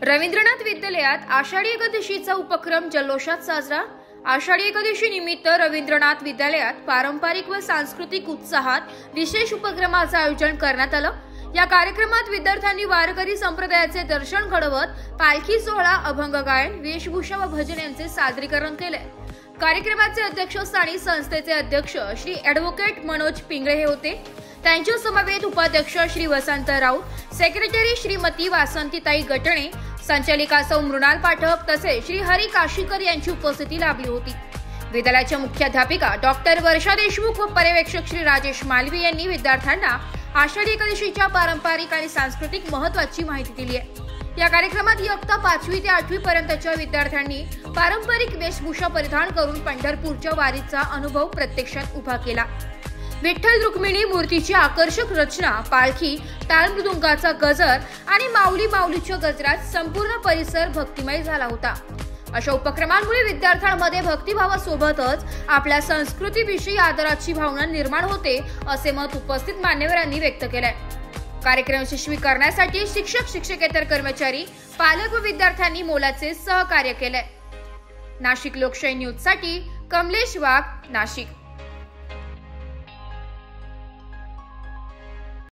रवींद्रनाथ विद्यालयात आषाढी एकादशीचा उपक्रम जल्लोषात साजरा। आषाढी एकादशी निमित्त रवींद्रनाथ विद्यालयात पारंपरिक व सांस्कृतिक उत्साहात विशेष उपक्रमाचं आयोजन करण्यात आलं। या कार्यक्रमात विद्यार्थ्यांनी वारकरी संप्रदायाचे दर्शन घडवत पालखी सोहळा, अभंग गायन, वेशभूषा व भजन यांचे सादरीकरण केले। कार्यक्रमाचे अध्यक्षस्थानी संस्थेचे अध्यक्ष श्री ॲडव्होकेट मनोज पिंगळे हे होते। त्यांच्या समवेत उपाध्यक्ष श्री वसंत राऊत, सेक्रेटरी श्रीमती वासंतीताई गटणे, संचालिका सौ मृणाल पाठक तसेच श्री हरी काशीकर यांची उपस्थिती लाभली होती। विद्यालयाच्या मुख्याध्यापिका डॉक्टर वर्षा देशमुख व पर्यवेक्षक श्री राजेश मालवी यांनी विद्यार्थ्यांना आषाढी एकादशीच्या पारंपरिक आणि सांस्कृतिक महत्त्वाची माहिती दिली आहे। या कार्यक्रमात इयत्ता 5वी ते 8वी पर्यंतच्या विद्यार्थ्यांनी पारंपरिक वेशभूषा परिधान करून पंढरपूरच्या वारीचा अनुभव प्रत्यक्षात उभा केला। विठ्ठल रुक्मिणी मूर्तीची आकर्षक रचना, पालखी, टाळमृदुंगाचा गजर आणि माऊली माऊलीच्या गजरात संपूर्ण परिसर भक्तिमय झाला होता। अशा उपक्रमांमुळे विद्यार्थ्यांमध्ये भक्तिभावासोबतच आपल्या संस्कृतीविषयी आदराची भावना निर्माण होते, असे मत उपस्थित मान्यवरांनी व्यक्त केले। कार्यक्रम यशस्वी करण्यासाठी शिक्षक, शिक्षकेतर कर्मचारी, पालक व विद्यार्थ्यांनी मोलाचे सहकार्य केले। नाशिक लोकशाही न्यूज साठी कमलेश वाघ, नाशिक।